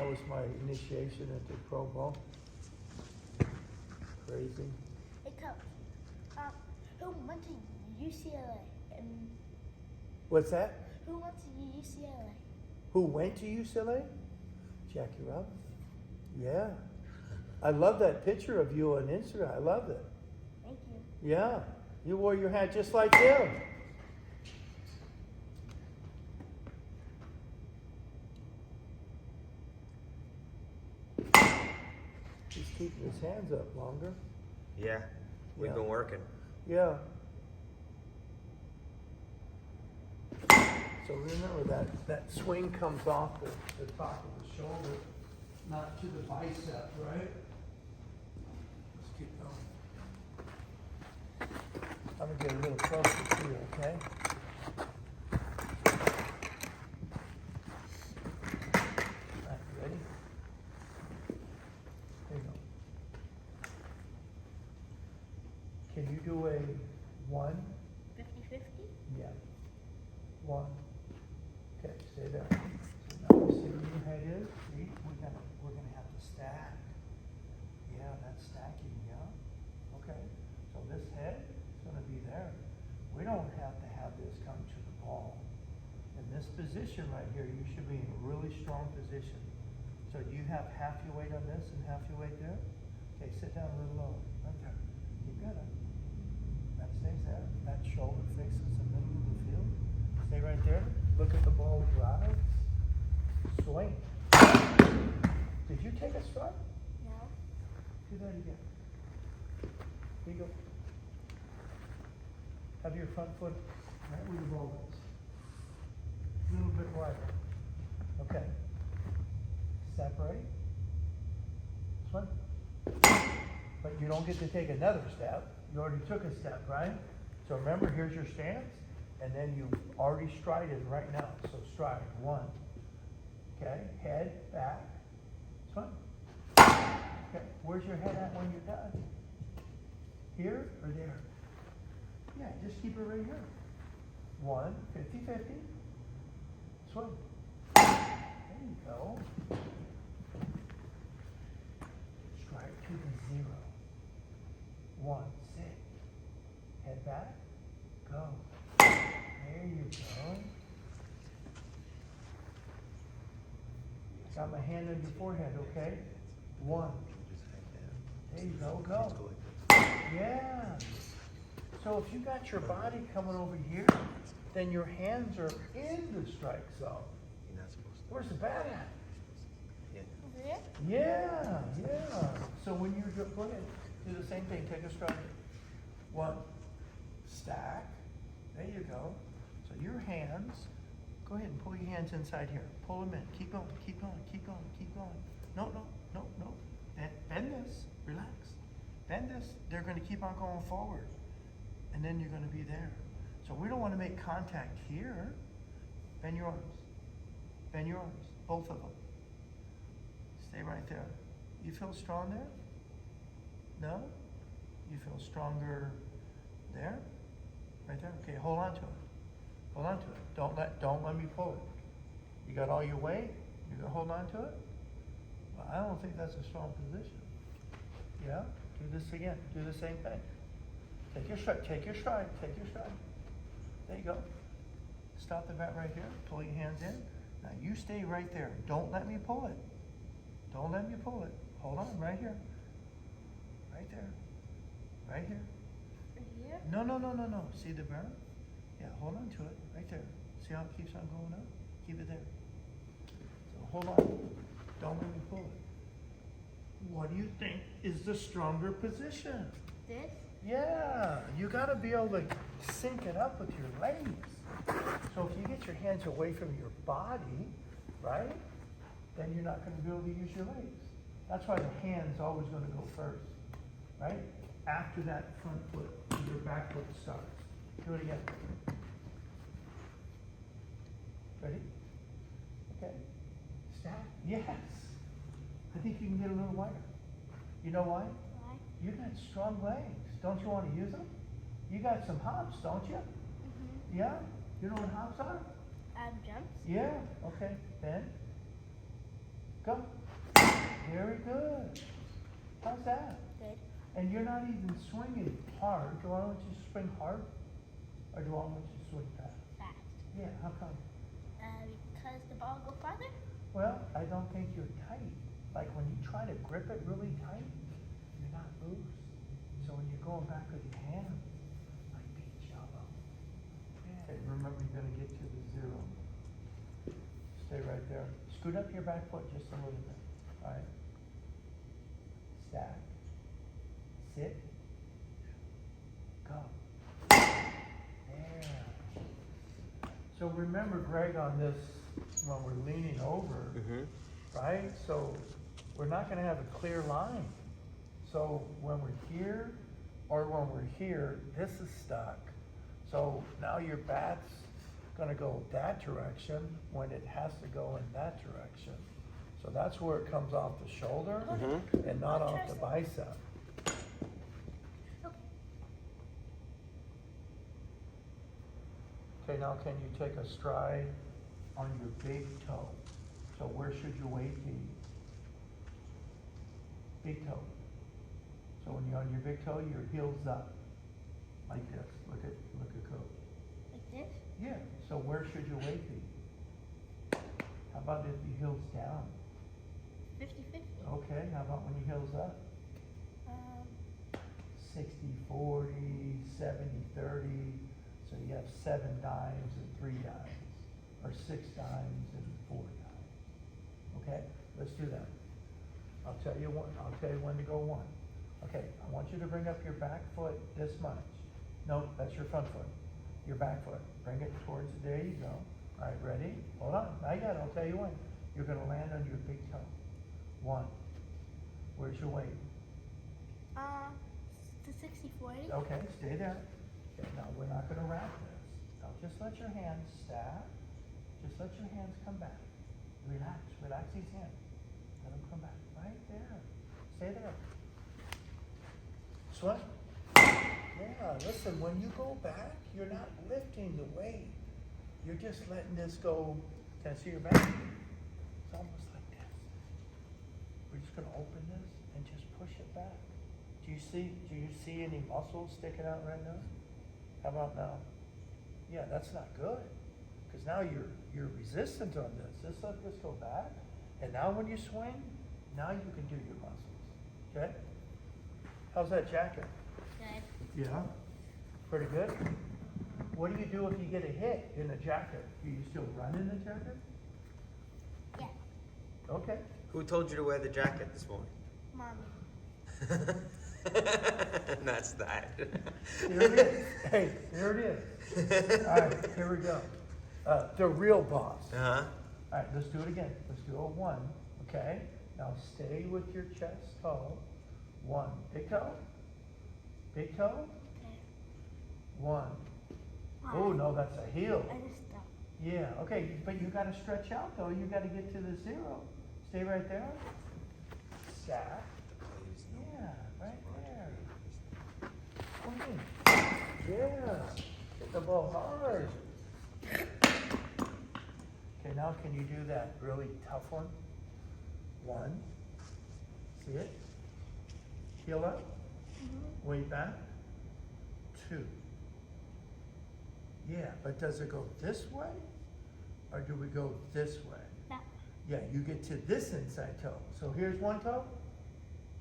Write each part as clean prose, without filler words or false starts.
was my initiation into pro ball. Crazy. Hey, Coach. Who went to UCLA? And What's that? who went to UCLA? Who went to UCLA? Jackie Robinson. Yeah. I love that picture of you on Instagram. I love it. Thank you. Yeah. You wore your hat just like him. He's keeping his hands up longer. Yeah, we've been working. Yeah. So remember that swing comes off the top of the shoulder, not to the bicep, right? Let's keep going. I'm gonna get a little closer to you, okay? All right, ready? There you go. Can you do a 1? 50-50? Yeah. 1. Okay, stay there. So now you see where your head is? See, we're gonna have to stack. Yeah, that's stacking, yeah? Okay, so this head is gonna be there. We don't have to have this come to the ball. In this position right here, you should be in a really strong position. So do you have half your weight on this and half your weight there? Okay, sit down a little lower, right there. Keep good. That stays there. That shoulder faces the middle of the field. Stay right there. Look at the ball with your eyes. Swing. Did you take a strike? No. Do that again. Here you go. Have your front foot right where your ball is. A little bit wider. Okay. Separate. Swing. But you don't get to take another step. You already took a step, right? So remember, here's your stance. And then you already strided right now. So stride. 1. Okay. Head, back. Swing. Okay. Where's your head at when you're done? Here or there? Yeah, just keep it right here. 1, 50-50. Swing. There you go. Stride to the 0. 1, sit. Head back. Go. There you go. Got my hand on your forehead, okay? 1. There you go, go. Yeah. So if you got your body coming over here, then your hands are in the strike zone. Where's the bat at? Over there? Yeah, yeah. So when you're go ahead, do the same thing. Take a stride. 1. Stack. There you go. So your hands, go ahead and pull your hands inside here. Pull them in. Keep going, keep going, keep going, keep going. No. Bend this. Relax. Bend this. They're going to keep on going forward. And then you're going to be there. So we don't want to make contact here. Bend your arms. Bend your arms. Both of them. Stay right there. You feel strong there? No? You feel stronger there? Right there? Okay, hold on to it. Hold on to it. Don't let me pull it. You got all your weight? You gonna hold on to it? Well, I don't think that's a strong position. Yeah? Do this again. Do the same thing. Take your stride. Take your stride. Take your stride. There you go. Stop the bat right here. Pull your hands in. Now you stay right there. Don't let me pull it. Don't let me pull it. Hold on, right here. Right there. Right here. Here? No. See the burn? Yeah, hold on to it. Right there. See how it keeps on going up? Keep it there. So hold on. Don't let me pull it. What do you think is the stronger position? This? Yeah, you got to be able to sync it up with your legs. So if you get your hands away from your body, right, then you're not going to be able to use your legs. That's why the hand's always going to go first, right? After that front foot, your back foot starts. Do it again. Ready? Okay. Stack. Yes. I think you can get a little wider. You know why? Why? You got strong legs. Don't you want to use them? You got some hops, don't you? Mm-hmm. Yeah? You know what hops are? Jumps? Yeah. Okay. Then go. good. How's that? Good. And you're not even swinging hard. Do I want you to swing hard? Or do I want you to swing fast? Fast. Yeah, how come? Because the ball go farther? Well, I don't think you're tight. Like when you try to grip it really tight, you're not loose. So when you're going back with your hands, like beach elbow. Yeah. Okay, remember you're gonna get to the zero. Stay right there. Scoot up your back foot just a little bit. All right. Stack. Sit. Go. There. So remember, Greg, on this, when we're leaning over, right? So we're not gonna have a clear line. So when we're here, or when we're here, this is stuck. So now your bat's gonna go that direction when it has to go in that direction. So that's where it comes off the shoulder and not off the bicep. Okay, now can you take a stride on your big toe? So where should your weight be? Big toe. So when you're on your big toe, your heel's up, like this. Look at coach. Like this? Yeah, so where should your weight be? How about if your heel's down? 50-50. Okay, how about when your heel's up? 60-40, 70-30. So you have 7 dimes and 3 dimes, or 6 dimes and 4 dimes. Okay, let's do that. I'll tell you when to go 1. Okay, I want you to bring up your back foot this much. No, that's your front foot. Your back foot. Bring it towards, there you go. All right, ready? Hold on, not yet, I'll tell you when. You're gonna land on your big toe. 1. Where's your weight? The 60-40. Okay, stay there. Okay, now we're not gonna wrap this. Now just let your hands stack. Just let your hands come back. Relax these hands. Let them come back. Right there. Stay there. Swing. Yeah, listen, when you go back, you're not lifting the weight. You're just letting this go. Can I see your back? It's almost like this. We're just gonna open this and just push it back. Do you see any muscles sticking out right now? How about now? Yeah, that's not good. Because now you're resistant on this. Just let this go back. And now when you swing, now you can do your muscles. Okay? How's that jacket? Good. Yeah. Pretty good? What do you do if you get a hit in the jacket? Do you still run in the jacket? Yeah. Okay. Who told you to wear the jacket this morning? Mommy. That's that. There it is. Hey, there it is. All right, here we go. The real boss. Uh-huh. All right, let's do it again. Let's do a 1, okay? Now stay with your chest toe. 1, big toe. Big toe. Okay. 1. Oh, no, that's a heel. I just stopped. Yeah, okay, but you gotta stretch out though. You gotta get to the 0. Stay right there. Stack. Yeah, right there. Swing. Yeah. Hit the ball hard. Okay, now can you do that really tough one? 1. See it? Heel up. Way back. 2. Yeah, but does it go this way? Or do we go this way? No. Yeah, you get to this inside toe. So here's 1 toe.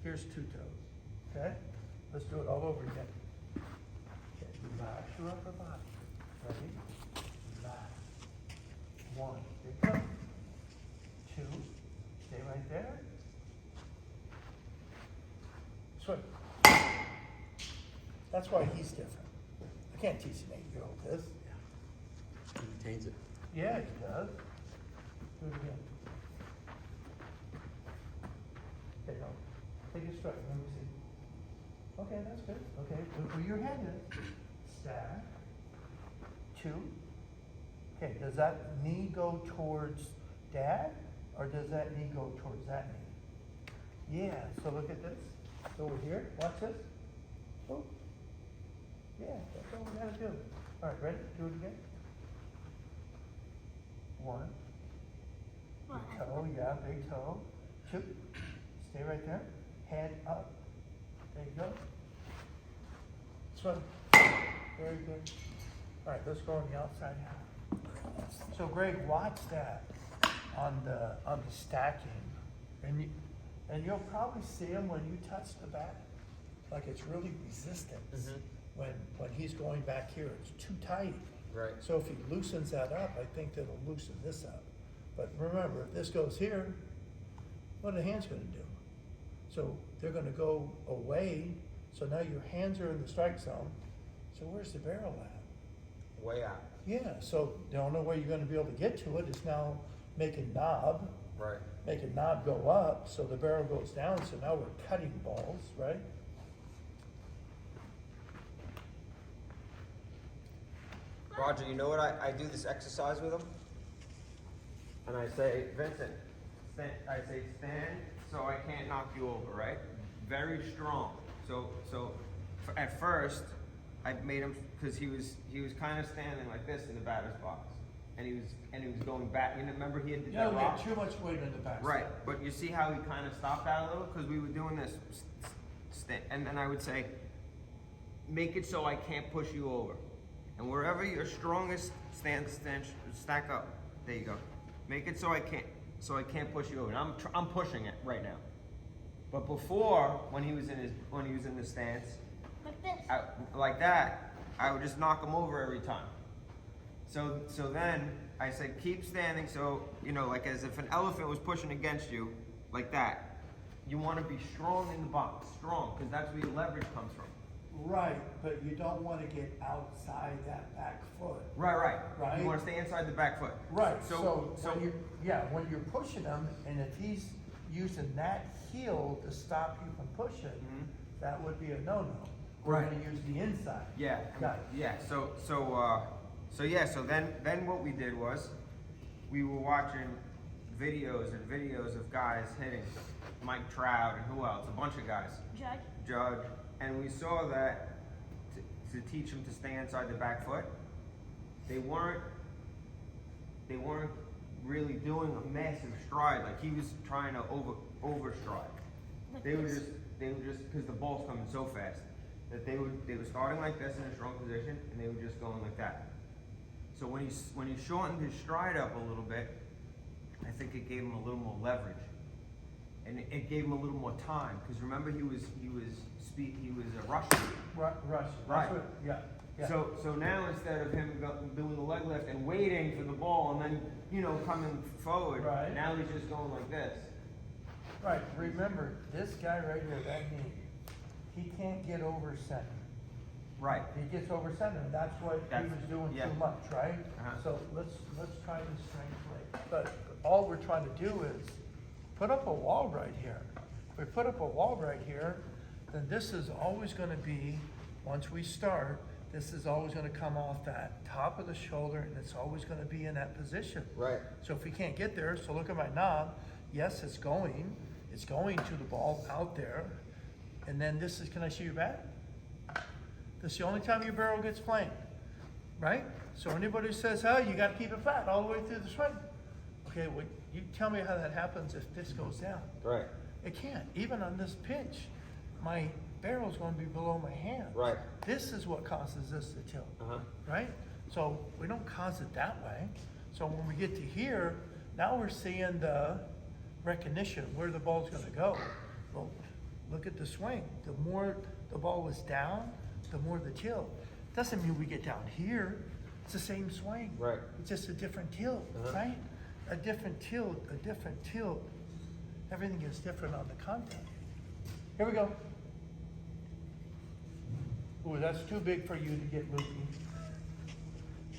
Here's 2 toes. Okay? Let's do it all over again. Okay, relax your upper body. Ready? Relax. 1, big toe. 2, stay right there. Swing. That's why he's different. I can't teach an 8-year-old this. He retains it. Yeah, he does. Do it again. Okay, no. Take a strike. Let me see. Okay, that's good. Okay, where your head is. Stack. 2. Okay, does that knee go towards dad? Or does that knee go towards that knee? Yeah, so look at this. So over here, watch this. Oh. Yeah, that's all we gotta do. All right, ready? Do it again. 1. Big toe, yeah, big toe. 2. Stay right there. Hand up. There you go. Swim. Very good. All right, let's go on the outside half. So Greg, watch that on the stacking, and you'll probably see him when you touch the bat, like it's really resistant. When he's going back here, it's too tight. Right. So if he loosens that up, I think that'll loosen this up. But remember, if this goes here, what are the hands going to do? So they're going to go away. So now your hands are in the strike zone. So where's the barrel at? Way out. Yeah, so the only way you're gonna be able to get to it is now make a knob. Right. Make a knob go up, so the barrel goes down, so now we're cutting balls, right? Roger, you know what? I do this exercise with him. And I say, Vincent, I say, stand so I can't knock you over, right? Very strong. So at first, I made him, because he was kind of standing like this in the batter's box, and he was going back. You remember he had You that don't rock? get too much weight in the back. Right, but you see how he kind of stopped that a little, because we were doing this, and then I would say, make it so I can't push you over, and wherever your strongest stack up. There you go. Make it so I can't push you over. And I'm pushing it right now. But before, when he was in the stance. Like this. Like that, I would just knock him over every time. So then I said, keep standing. So, like as if an elephant was pushing against you, like that. You want to be strong in the box, strong, because that's where your leverage comes from. Right, but you don't want to get outside that back foot. Right. Right. You want to stay inside the back foot. Right, So when you're pushing him, and if he's using that heel to stop you from pushing, that would be a no-no. We're Right. gonna use the inside. Yeah. Got it. Yeah. So then what we did was we were watching videos of guys hitting, Mike Trout and who else, a bunch of guys. Judge, and we saw that to teach them to stay inside the back foot, they weren't really doing a massive stride like he was trying to over stride. They were just because the ball's coming so fast that they were starting like this in a strong position, and they were just going like that. So when he shortened his stride up a little bit, I think it gave him a little more leverage, and it gave him a little more time, because remember he was a rusher. Rush. Right. Yeah. So now instead of him doing the leg lift and waiting for the ball and then coming forward, Right. now he's just going like this. Right, remember, this guy right here, that knee, he can't get over center. Right. He gets over center, and that's what he was doing yeah. too much, right? Uh-huh. So let's try this strength leg. But all we're trying to do is put up a wall right here. If we put up a wall right here, then this is always gonna be, once we start, this is always gonna come off that top of the shoulder, and it's always gonna be in that position. Right. So if we can't get there, so look at my knob, yes, it's going to the ball out there, and then this is, can I see your bat? This is the only time your barrel gets plain, right? So anybody who says, oh, you gotta keep it flat all the way through the swing. Okay, well, you tell me how that happens if this goes down. Right. It can't, even on this pitch, my barrel's gonna be below my hand. Right. This is what causes this to tilt, Uh-huh. right? So we don't cause it that way. So when we get to here, now we're seeing the recognition, where the ball's gonna go. Well, look at the swing. The more the ball was down, the more the tilt. Doesn't mean we get down here. It's the same swing. Right. It's just a different tilt, right? A different tilt. Everything is different on the contact. Here we go. Ooh, that's too big for you to get loopy.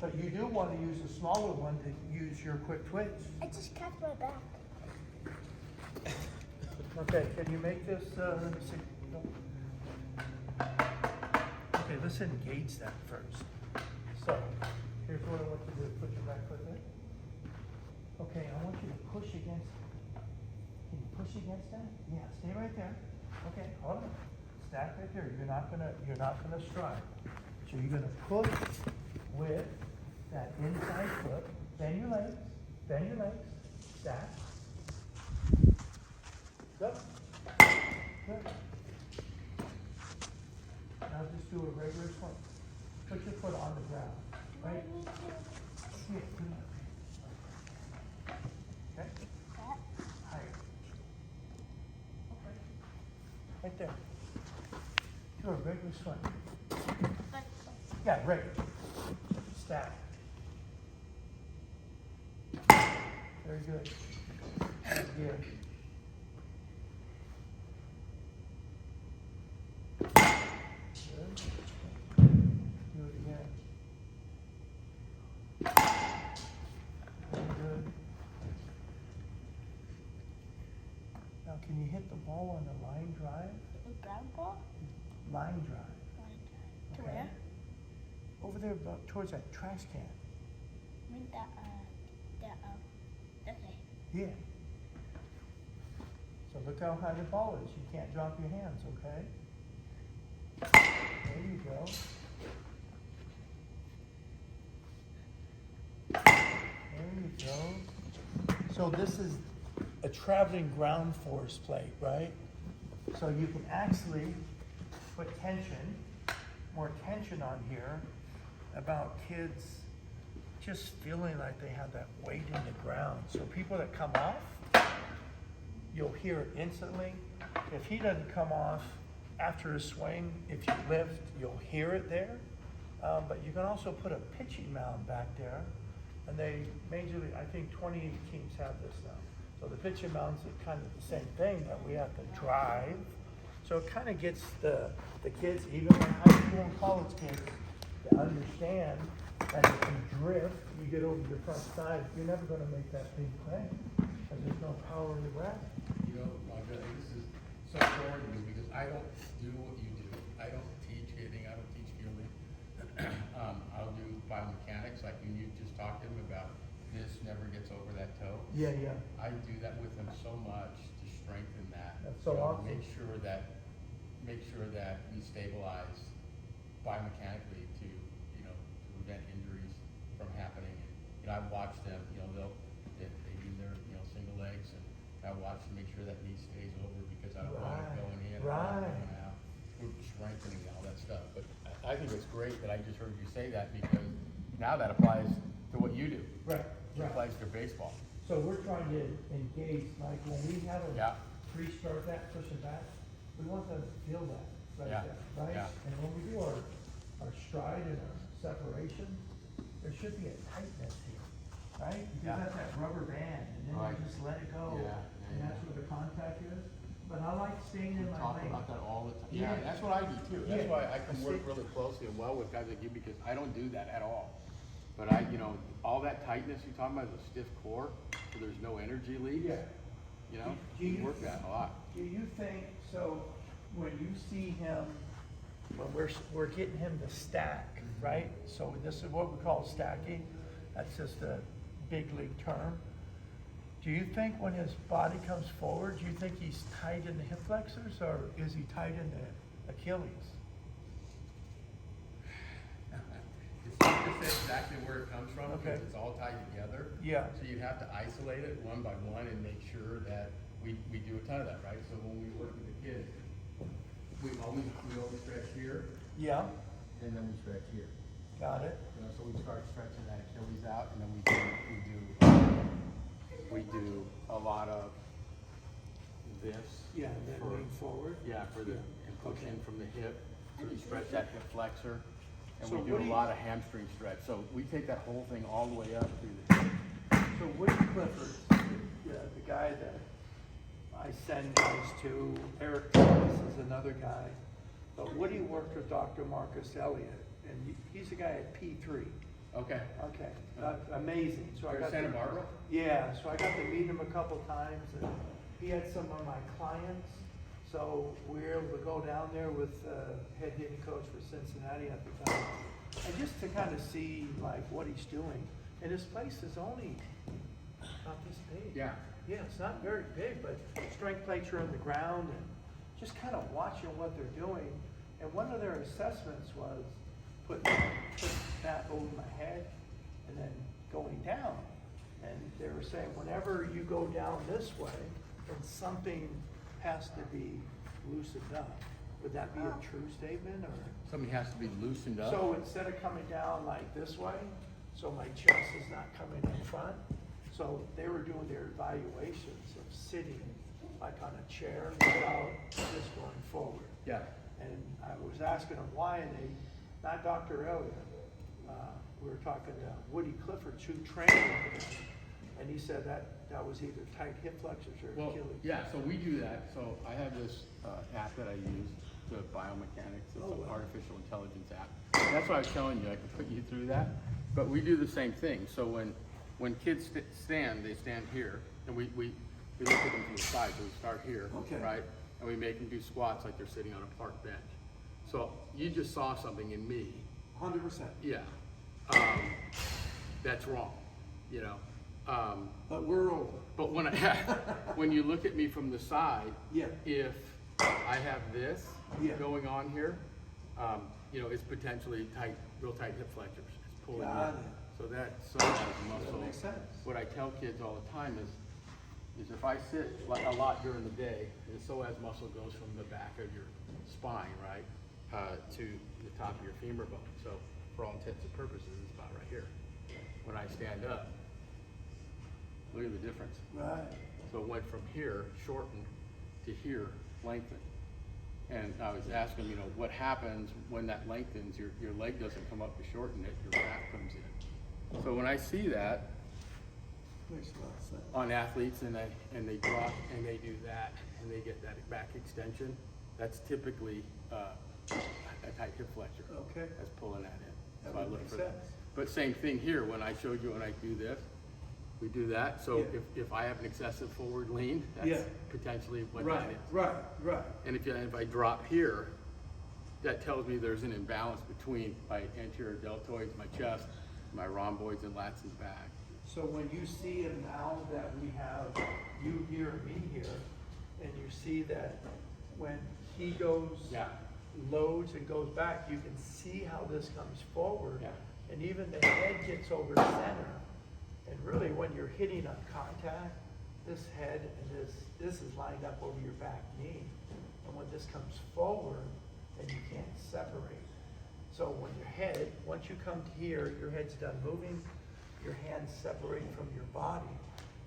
But you do want to use a smaller one to use your quick twitch. I just cracked my back. Okay, can you make this, let me see. No. Okay, let's engage that first. So, here's what I want you to do, put your back foot there. Okay, I want you to push against, can you push against that? Yeah, stay right there. Okay, hold on. Stack right there, you're not gonna stride. So you're gonna push with that inside foot, bend your legs, stack. Go. right there. Do a regular swing. But, Yeah, regular. Stack. Very good. Good. Good. Do it again. Very good. Now, can you hit the ball on the line drive? the ground ball? Line drive. To Okay. where? Over there, about towards that trash can. I mean that, okay. Yeah. So look how high the ball is. You can't drop your hands, okay? There you go. There you go. So this is a traveling ground force plate, right? So you can actually put tension, more tension on here about kids just feeling like they have that weight in the ground. So people that come off, you'll hear it instantly. If he doesn't come off after a swing, if you lift, you'll hear it there. But you can also put a pitching mound back there. And they majorly, I think 28 teams have this now. So the pitching mound's kind of the same thing, but we have to drive. So it kind of gets the kids, even the high school and college kids, to understand that if you drift, you get over your front side, you're never going to make that big play because there's no power in the ground. You know, Andre, this is so foreign to me because I don't do what you do. I don't teach hitting, I don't teach fielding. I'll do biomechanics, like when you just talked to him about this never gets over that toe. Yeah, yeah. I do that with them so much to strengthen that. That's so You know, awesome. Make sure that we stabilize biomechanically to, you know, to prevent injuries from happening. And, you know, I've watched them, you know, they do their, you know, single legs, and I watch to make sure that knee stays over because I don't want it going in, Right. going out. We're strengthening all that stuff. But I think it's great that I just heard you say that because now that applies to what you do. Right, It applies to baseball. So we're trying to engage, like when we have a Yeah. three-star back, pushing back, we want them to feel that right Yeah, there, right? yeah. And when we do our stride and our separation, there should be a tightness here, right? Because Yeah. that's that rubber band, and then Right. you just let it go, Yeah, and yeah, that's where the contact is. But I like staying We in my talk lane. about that all the time. Yeah. Yeah, that's what I do too. That's Yeah. why I can work See? really closely and well with guys like you because I don't do that at all. But I, you know, all that tightness you're talking about is a stiff core, so there's no energy leaks. Yeah. You know, Do we you- work that a lot. Do you think, so when you see him, when we're getting him to stack, right? So this is what we call stacking. That's just a big league term. Do you think when his body comes forward, do you think he's tight in the hip flexors or is he tight in the Achilles? It's hard to say exactly where it comes from Okay. because it's all tied together. Yeah. So you'd have to isolate it one by one and make sure that we do a ton of that, right? So when we work with the kids, we always stretch here Yeah, and then we stretch here. got it. You know, so we start stretching that Achilles out, and then we do a lot of this. Yeah, and then for- lean forward. Yeah, for the, and push in from the hip, so you stretch that hip flexor. And So we do what a do you- lot of hamstring stretch, so we take that whole thing all the way up through the hip. So Woody Clifford, the guy that I send guys to, Eric Thomas is another guy. But Woody worked with Dr. Marcus Elliott, and he's a guy at P3. Okay. Okay, amazing. So I You're got Santa to- Barbara? Yeah, so I got to meet him a couple times, and he had some of my clients. So we were able to go down there with head hitting coach for Cincinnati at the time, and just to kind of see like what he's doing. And his place is only about this big. Yeah. Yeah, it's not very big, but strength plates are on the ground and just kind of watching what they're doing. And one of their assessments was put that over my head and then going down. And they were saying whenever you go down this way, then something has to be loosened up. Would that be a true statement or? Something has to be loosened up. So instead of coming down like this way, so my chest is not coming in front. So they were doing their evaluations of sitting like on a chair without just going forward. Yeah. And I was asking them why, and they, not Dr. Elliott, we were talking to Woody Clifford, who trained him, and he said that was either tight hip flexors or Well, Achilles. yeah, so we do that. So I have this app that I use, the biomechanics. It's Oh, an wow. artificial intelligence app. That's why I was telling you, I could put you through that. But we do the same thing. So when kids stand, they stand here, and we look at them from the side. So we start here, Okay. right? And we make them do squats like they're sitting on a park bench. So you just saw something in me. 100%. Yeah. That's wrong, you know. But we're over. But when you look at me from the side, Yeah. if I have this Yeah. going on here, you know, it's potentially tight, real tight hip flexors. It's pulling Got in. it. So that psoas muscle. That makes sense. What I tell kids all the time is if I sit like a lot during the day, the psoas muscle goes from the back of your spine, right, to the top of your femur bone. So for all intents and purposes, it's about right here. When I stand up, look at the difference. Right. So it went from here, shortened, to here, lengthened. And I was asking, you know, what happens when that lengthens, your leg doesn't come up to shorten it, your back comes in. So when I see that Makes a lot of sense. on athletes and they drop and they do that and they get that back extension, that's typically a tight hip flexor. Okay. That's pulling that in. That So I would look make for that. sense. But same thing here, when I showed you when I do this, we do that. So Yeah. if I have an excessive forward lean, Yeah. that's potentially what Right, that is. right. And if I drop here, that tells me there's an imbalance between my anterior deltoids, my chest, my rhomboids and lats in the back. So when you see him now that we have you here and me here, and you see that when he goes, Yeah. loads and goes back, you can see how this comes forward. Yeah. And even the head gets over center. And really when you're hitting on contact, this head and this is lined up over your back knee. And when this comes forward, then you can't separate. So when your head, once you come to here, your head's done moving, your hands separate from your body.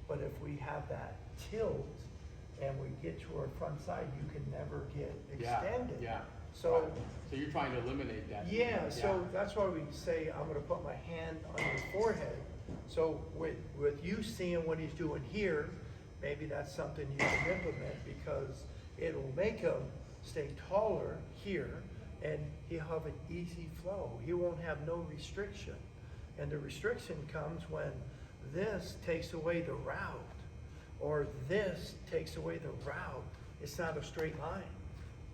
But if we have that tilt and we get to our front side, you can never get extended. Yeah. So, So you're trying to eliminate that. yeah, so that's why we say, I'm gonna put my hand on your forehead. So with you seeing what he's doing here, maybe that's something you can implement because it'll make him stay taller here and he'll have an easy flow. He won't have no restriction. And the restriction comes when this takes away the route or this takes away the route. It's not a straight line.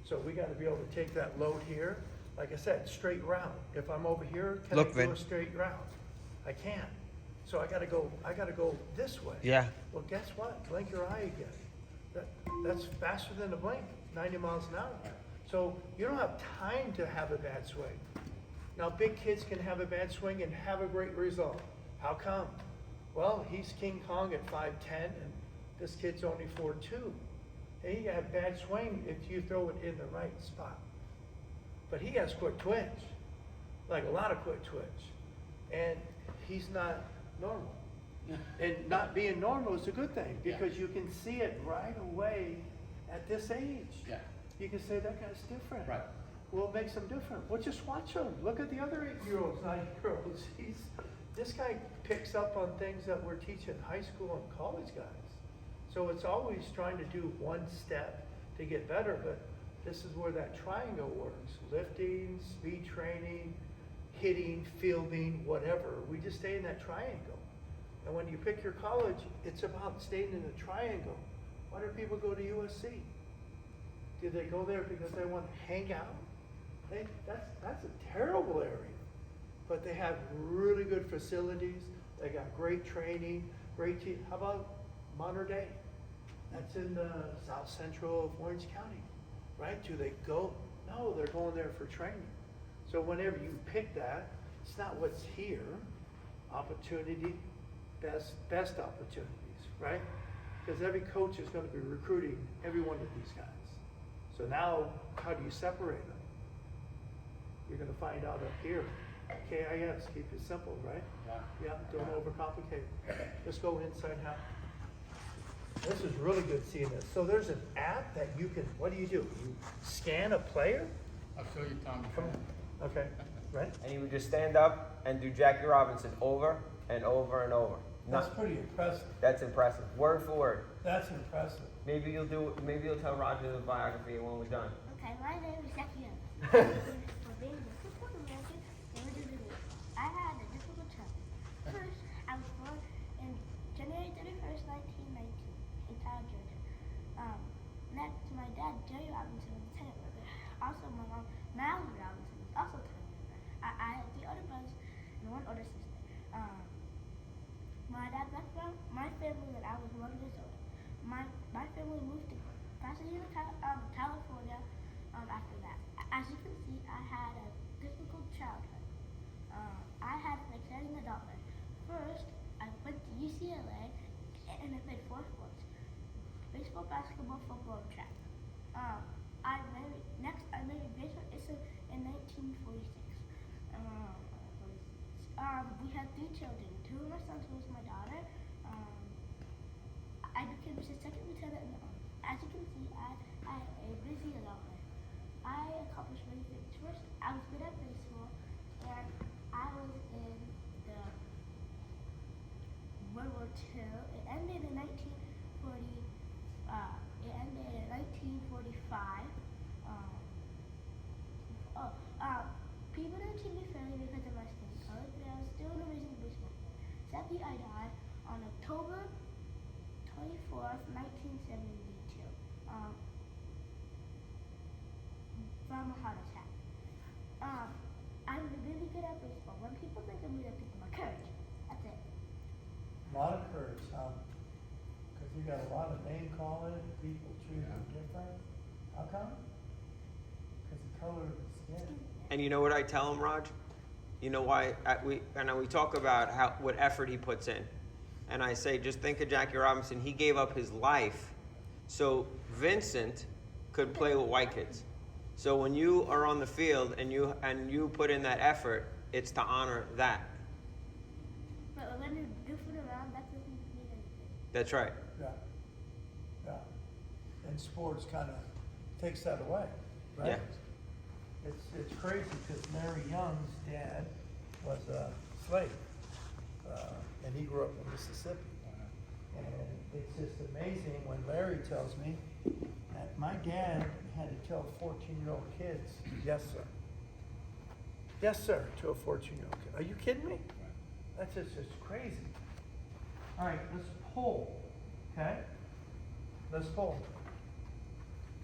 So we gotta be able to take that load here. Like I said, straight route. If I'm over here, can I Look, do Vin. a straight route? I can't. So I gotta go this way. Yeah. Well, guess what? Blink your eye again. That's faster than a blink, 90 miles an hour. So you don't have time to have a bad swing. Now, big kids can have a bad swing and have a great result. How come? Well, he's King Kong at 5'10", and this kid's only 4'2". And he got a bad swing if you throw it in the right spot. But he has quick twitch, like a lot of quick twitch. And he's not normal. And not being normal is a good thing because you can see it right away at this age. Yeah. You can say that guy's different. Right. Well, it makes him different. Well, just watch him. Look at the other 8-year-olds, 9-year-olds. This guy picks up on things that we're teaching high school and college guys. So it's always trying to do one step to get better, but this is where that triangle works. Lifting, speed training, hitting, fielding, whatever. We just stay in that triangle. And when you pick your college, it's about staying in the triangle. Why do people go to USC? Do they go there because they want to hang out? That's a terrible area. But they have really good facilities. They got great training, great team. How about Monterey Day? That's in the south central of Orange County, right? Do they go? No, they're going there for training. So whenever you pick that, it's not what's here. Opportunity, best opportunities, right? Because every coach is going to be recruiting every one of these guys. So now, how do you separate them? You're going to find out up here. KIS, keep it simple, right? Yeah. Yeah, don't overcomplicate. Let's go inside out. This is really good seeing this. So there's an app that you can, what do? You scan a player? I'll show you Tom. Come on. Okay, right? And he would just stand up and do Jackie Robinson over and over and over. That's pretty impressive. That's impressive. Word for word. That's impressive. Maybe you'll tell Roger the biography when we're done. Okay, my name is Jackie. For being the football American, I had a difficult time. First, I was born in January 31st, 1919, in Tyler, Georgia. Next, my dad, Jerry Robinson, was a tenant worker. Also, my mom, Mallory Robinson, was also a tenant worker. I had 3 older brothers and 1 older sister. My dad left my family when I was 1 year old. My family moved to Pasadena, California after that. As you can see, I had a difficult childhood. I had an exciting adult life. First, I went to UCLA and I played 4 sports: baseball, basketball, football, and track. I married Grace in 1946. We had 3 children. 2 of my sons was my daughter. I became his second lieutenant in the Army. As you can see, I had a busy adult life. I accomplished many things. First, I was good at baseball, and I was in the World War II. It ended in 1945. People didn't treat me fairly because of my skin color, but I was still an amazing baseball player. Sadly, I died on October 24th, 1972, from a heart attack. I'm really good at baseball. When people think of me, they think of my courage. That's it. A lot of courage, huh? Because you got a lot of name calling, people treat you different. How come? Because the color of the skin. And you know what I tell him, Raj? You know why? We talk about what effort he puts in. And I say, just think of Jackie Robinson. He gave up his life so Vincent could play with white kids. So when you are on the field and you put in that effort, it's to honor that. But when you're goofing around, that doesn't mean anything. That's right. Yeah. Yeah. And sports kind of takes that away, right? Yeah. It's crazy because Mary Young's dad was a slave, and he grew up in Mississippi. And it's just amazing when Larry tells me that my dad had to tell 14-year-old kids, yes, sir. Yes, sir, to a 14-year-old kid. Are you kidding me? That's just crazy. All right, let's pull, okay? Let's pull.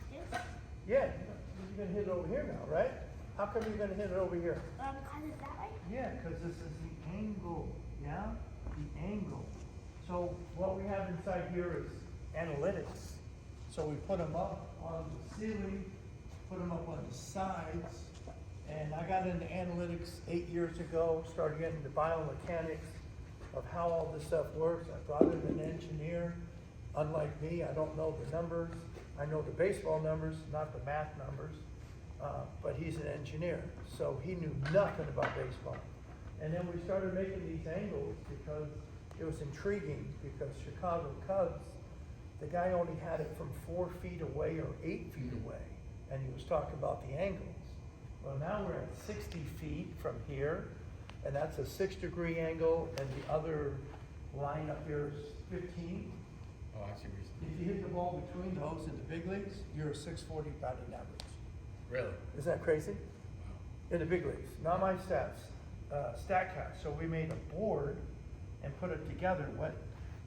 Yes. Yeah, you're gonna hit it over here now, right? How come you're gonna hit it over here? Because it's that way? Yeah, because this is the angle, yeah? The angle. So what we have inside here is analytics. So we put them up on the ceiling, put them up on the sides, and I got into analytics 8 years ago, started getting into biomechanics of how all this stuff works. I brought in an engineer. Unlike me, I don't know the numbers. I know the baseball numbers, not the math numbers, but he's an engineer, so he knew nothing about baseball. And then we started making these angles because it was intriguing, because Chicago Cubs, the guy only had it from 4 feet away or 8 feet away, and he was talking about the angles. Well, now we're at 60 feet from here, and that's a 6-degree angle, and the other line up here is 15. Oh, I see what you're saying. If you hit the ball between those in the big leagues, you're a 640 batting average. Really? Isn't that crazy? In the big leagues, not my stats, StatCast. So we made a board and put it together. What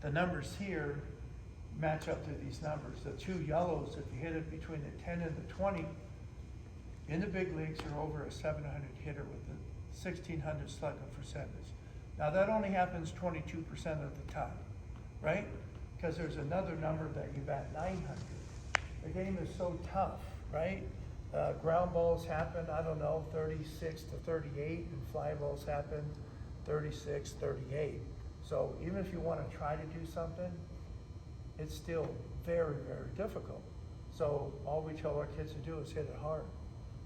the numbers here match up to these numbers. The 2 yellows, if you hit it between the 10 and the 20, in the big leagues, you're over a 700 hitter with a 1600 slugging percentage. Now that only happens 22% of the time, right? Because there's another number that you bat 900. The game is so tough, right? Ground balls happen, I don't know, 36 to 38, and fly balls happen 36, 38. So even if you want to try to do something, it's still very, very difficult. So all we tell our kids to do is hit it hard.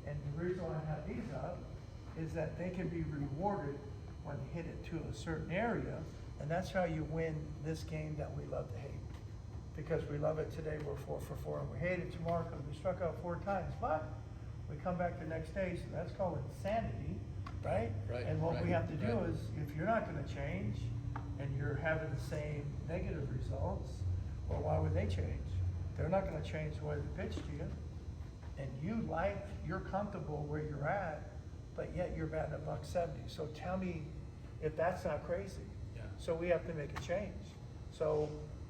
And the reason why I have these up is that they can be rewarded when they hit it to a certain area, and that's how you win this game that we love to hate, because we love it today, we're 4 for 4, and we hate it tomorrow because we struck out 4 times. But we come back the next day, so that's called insanity, right? Right, And what we right, have to do right. is, if you're not gonna change, and you're having the same negative results, well, why would they change? They're not gonna change the way they pitch to you. And you're comfortable where you're at, but yet you're batting $170. So tell me if that's not crazy. Yeah. So we have to make a change. So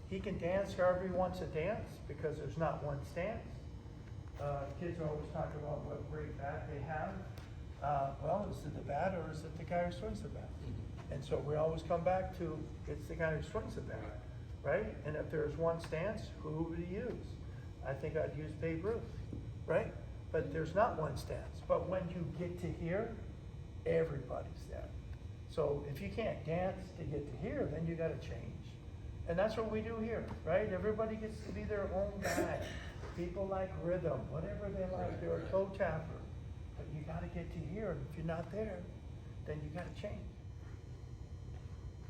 he can dance however he wants to dance because there's not one stance. Kids are always talking about what great bat they have. Well, is it the bat or is it the guy who swings the bat? And so we always come back to, it's the guy who swings the bat, right? And if there's one stance, who would he use? I think I'd use Babe Ruth, right? But there's not one stance. But when you get to here, everybody's there. So if you can't dance to get to here, then you gotta change. And that's what we do here, right? Everybody gets to be their own guy. People like rhythm, whatever they like, Right, they're a right. toe tapper. But you gotta get to here, and if you're not there, then you gotta change.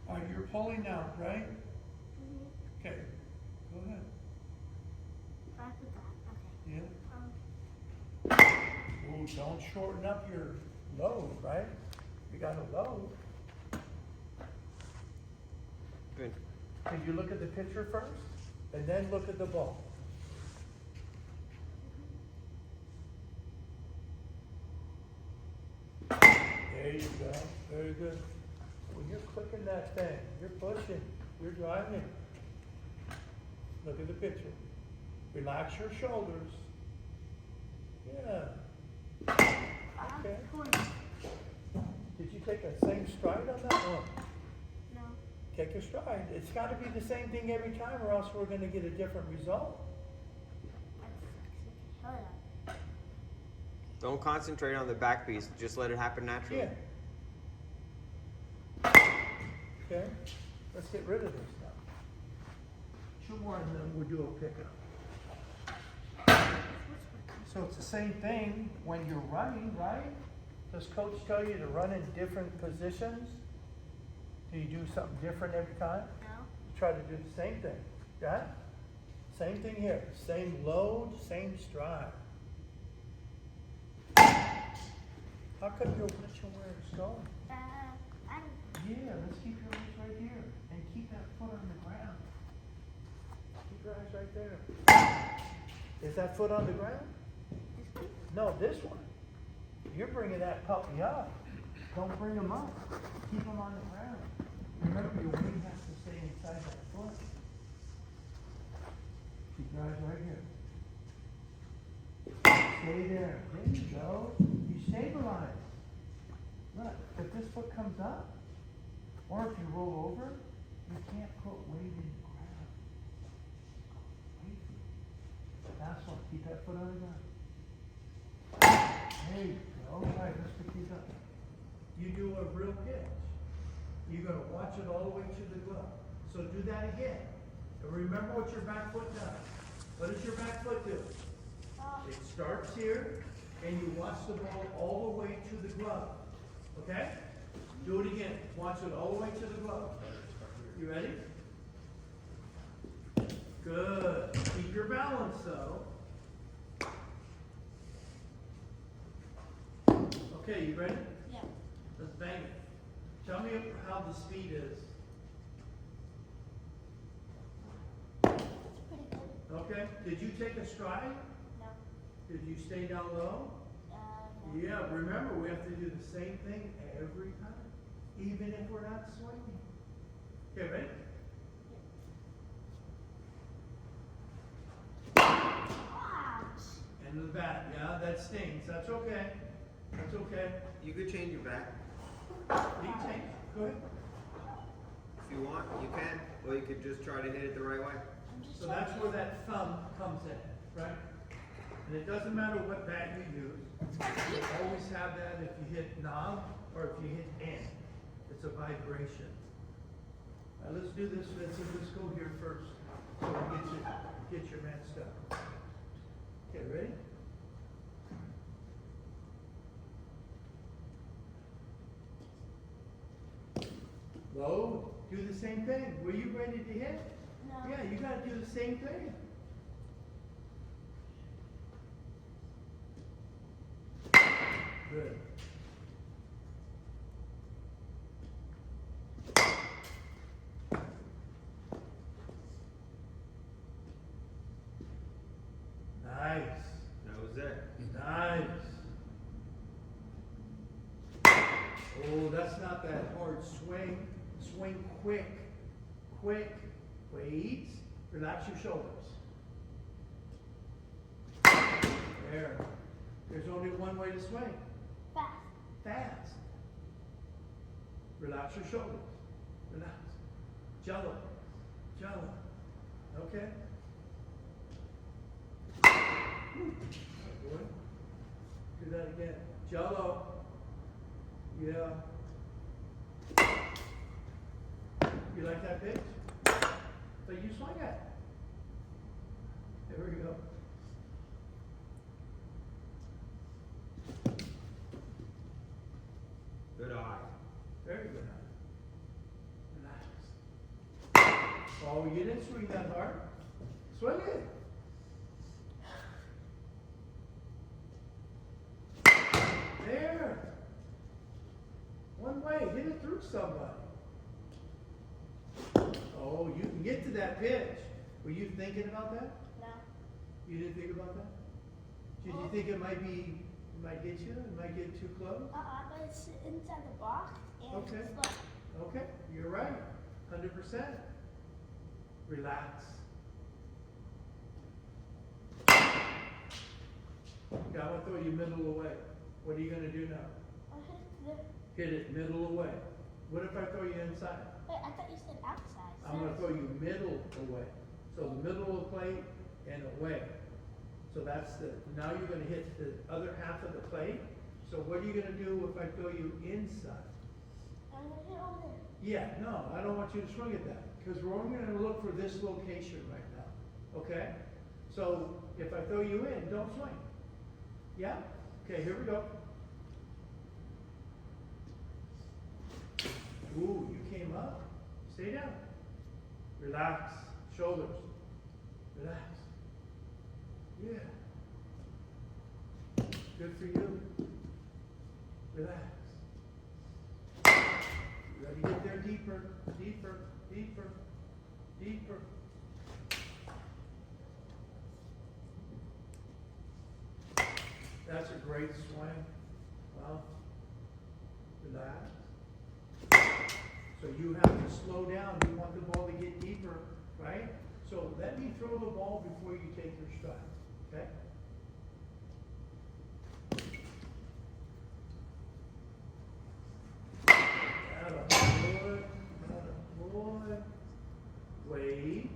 All right, you're pulling now, right? Okay, go ahead. Back with that. Okay. Yeah. Ooh, don't shorten up your load, right? You got a load. Good. Can you look at the picture first, and then look at the ball? There you go, very good. When you're clicking that thing, you're pushing, you're driving. Look at the picture. Relax your shoulders. Yeah. Okay. Did you take the same stride on that one? No. Take a stride. It's gotta be the same thing every time or else we're gonna get a different result. Hold on. Don't concentrate on the back piece. Just let it happen naturally. Yeah. Okay, let's get rid of this now. 2 more and then we'll do a pickup. So it's the same thing when you're running, right? Does coach tell you to run in different positions? Do you do something different every time? No. You try to do the same thing, yeah? Same thing here, same load, same stride. How come you're watching where it's going? I don't. Yeah, let's keep your eyes right here and keep that foot on the ground. Keep your eyes right there. Is that foot on the ground? No, this one. You're bringing that puppy up. Don't bring him up. Keep him on the ground. Remember, your weight has to stay inside that foot. Keep your eyes right here. Stay there. There you go. You stabilize. Look, if this foot comes up, or if you roll over, you can't put weight in the ground. That's one. Keep that foot on the ground. There you go. All right, let's pick these up. You do a real pitch. You're going to watch it all the way to the glove. So do that again. And remember what your back foot does. What does your back foot do? It starts here, and you watch the ball all the way to the glove. Okay? Do it again. Watch it all the way to the glove. You ready? Good. Keep your balance, though. Okay, you ready? Yeah. Let's bang it. Tell me how the speed is. It's pretty good. Okay. Did you take a stride? No. Did you stay down low? No. Yeah, remember, we have to do the same thing every time, even if we're not swinging. Okay, ready? Ouch. End of the bat. Yeah, that stings. That's okay. That's okay. You could change your back You can change. Go ahead. if you want. You can, or you could just try to hit it the right way. I'm just So that's where that thumb comes in, right? And it doesn't matter what bat you use. You always have that if you hit knob or if you hit in. It's a vibration. All right, let's do this. Let's go here first. So we get your man stuck. Okay, ready? Low. Do the same thing. Were you ready to hit? No. Yeah, you gotta do the same thing. Good. Nice. That was it. Nice. Oh, that's not that hard swing. Swing quick. Quick. Wait. Relax your shoulders. There. There's only one way to swing. Fast. Fast. Relax your shoulders. Relax. Jello. Jello. Okay? Woo. Good boy. Do that again. Jello. Yeah. You like that pitch? So you swing it. There we go. Good eye. Very good. Relax. Oh, you didn't swing that hard. Swing it. There. One way. Hit it through somebody. Oh, you can get to that pitch. Were you thinking about that? No. You didn't think about that? Did you think it might get you? It might get too close? But it's inside the box and Okay. it's slow. Okay, you're right. 100%. Relax. Okay, I want to throw you middle away. What are you going to do now? I'll hit it there. Hit it middle away. What if I throw you inside? Wait, I thought you said outside. I'm going to throw you middle away. So the middle of the plate and away. So that's now you're going to hit the other half of the plate. So what are you going to do if I throw you inside? I'm going to hit over there. Yeah, no, I don't want you to swing at that, because we're only gonna look for this location right now, okay? So, if I throw you in, don't swing. Yeah? Okay, here we go. Ooh, you came up. Stay down. Relax. Shoulders. Relax. Yeah. Good for you. Relax. You gotta get there deeper, deeper, deeper, deeper. That's a great swing. Well, relax. So you have to slow down. You want the ball to get deeper, right? So let me throw the ball before you take your stride, okay? Attaboy, attaboy. Wait.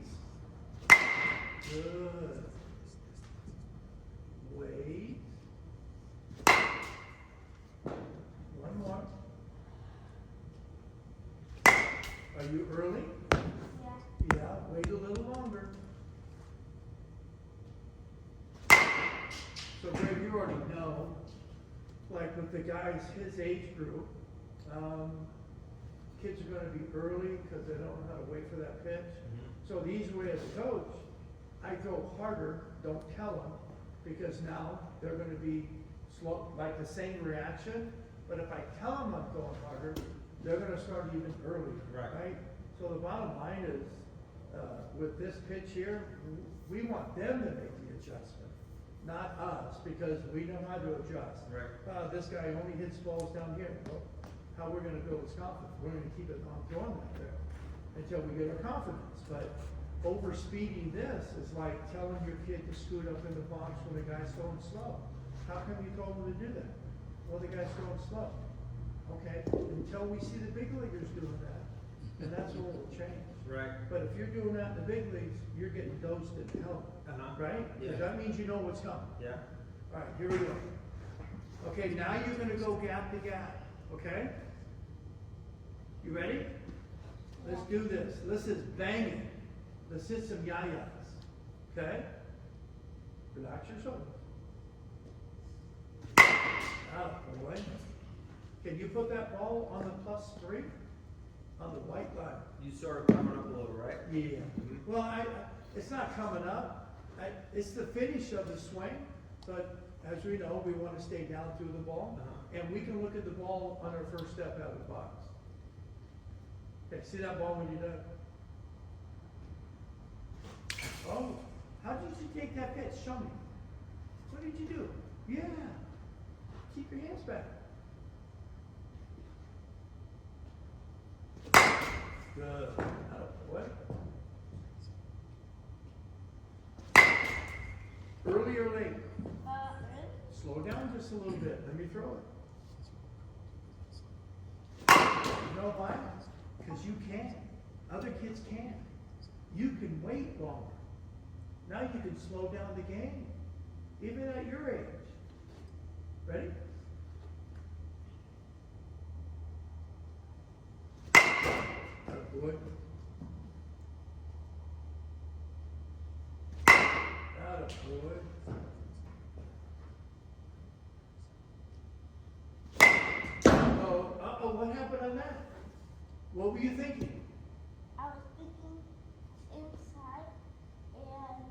Good. Wait. One more. Are you early? Yeah. Yeah, wait a little longer. So Greg, you already know, like with the guys his age group, kids are gonna be early because they don't know how to wait for that pitch. So the easy way as a coach, I throw harder, don't tell them, because now they're gonna be slow, like the same reaction. But if I tell them I'm throwing harder, they're gonna start even earlier, right? So the bottom line is, with this pitch here, we want them to make the adjustment, not us, because we know how to adjust. Right. This guy only hits balls down here. Well, how we're gonna build his confidence? We're gonna keep it on throwing like that until we get our confidence. But over speeding this is like telling your kid to scoot up in the box when the guy's throwing slow. How come you told him to do that? Well, the guy's throwing slow. Okay, until we see the big leaguers doing that, and that's when it will change. Right. But if you're doing that in the big leagues, you're getting dosed in the helmet, right? Because Yeah. that means you know what's coming. Yeah. All right, here we go. Okay, now you're gonna go gap to gap, okay? You ready? Let's do this. Let's just bang it. Let's hit some yayas, okay? Relax your shoulders. Out, boy. Can you put that ball on the +3? on the white line. You saw it coming up a little, right? Yeah. Well, it's not coming up. It's the finish of the swing, but as we know, we want to stay down through the ball. And we can look at the ball on our first step out of the box. Okay, see that ball when you're done? Oh, how did you take that pitch? Show me. What did you do? Yeah. Keep your hands back. Good. What? Early or late? Slow down just a little bit. Let me throw it. You know why? Because you can. Other kids can't. You can wait longer. Now you can slow down the game, even at your age. Ready? Attaboy. Attaboy. Uh-oh, what happened on that? What were you thinking? I was thinking inside and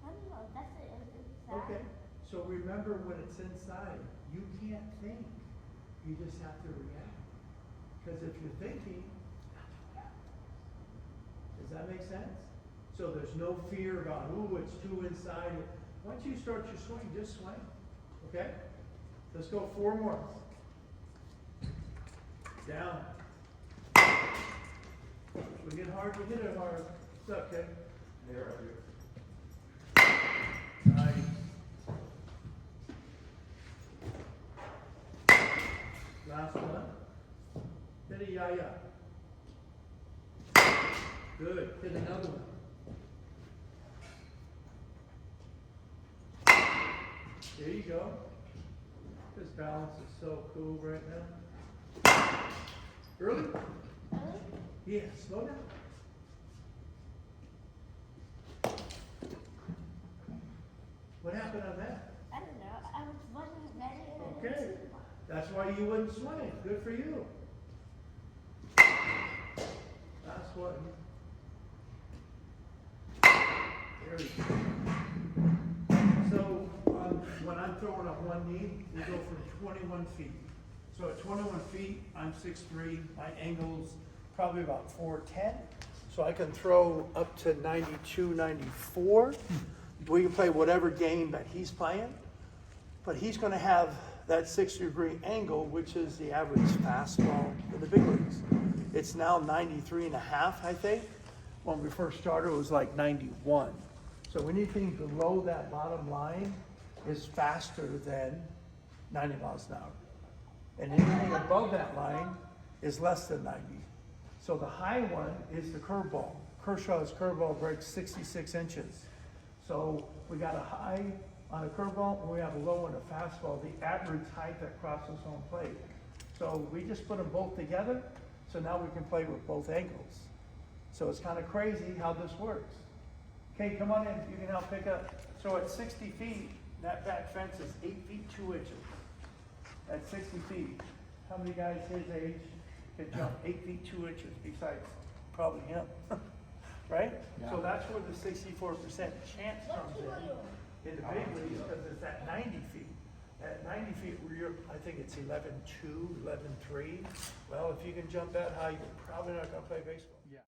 I don't know, that's it, inside. Okay, so remember when it's inside, you can't think. You just have to react. Because if you're thinking, nothing will happen. Does that make sense? So there's no fear about, ooh, it's too inside. Once you start your swing, just swing. Okay? Let's go 4 more. Down. We get hard, we hit it hard. It's okay. There, right here. Nice. Last one. Hit a ya-ya. Good. Hit another one. There you go. This balance is so cool right now. Early? Yeah, slow down. What happened on that? I don't know, I wasn't ready and I didn't Okay. see the ball. That's why you wouldn't swing. Good for you. Last one. There you go. So when I'm throwing up one knee, we go from 21 feet. So at 21 feet, I'm 6'3". My angle's probably about 4'10". So I can throw up to 92, 94. We can play whatever game that he's playing. But he's going to have that 60-degree angle, which is the average fastball in the big leagues. It's now 93.5, I think. When we first started, it was like 91. So anything below that bottom line is faster than 90 miles an hour. And anything above that line is less than 90. So the high one is the curveball. Kershaw's curveball breaks 66 inches. So we got a high on a curveball, and we have a low on a fastball, the average height that crosses home plate. So we just put them both together, so now we can play with both angles. So it's kind of crazy how this works. Okay, come on in, you can help pick up. So at 60 feet, that back fence is 8 feet 2 inches. At 60 feet, how many guys his age can jump 8 feet 2 inches besides probably him? Right? Yeah. So that's where the 64% chance comes in the big leagues, because it's at 90 feet. At 90 feet, I think it's 11.2, 11.3. Well, if you can jump that high, you're probably not going to play baseball.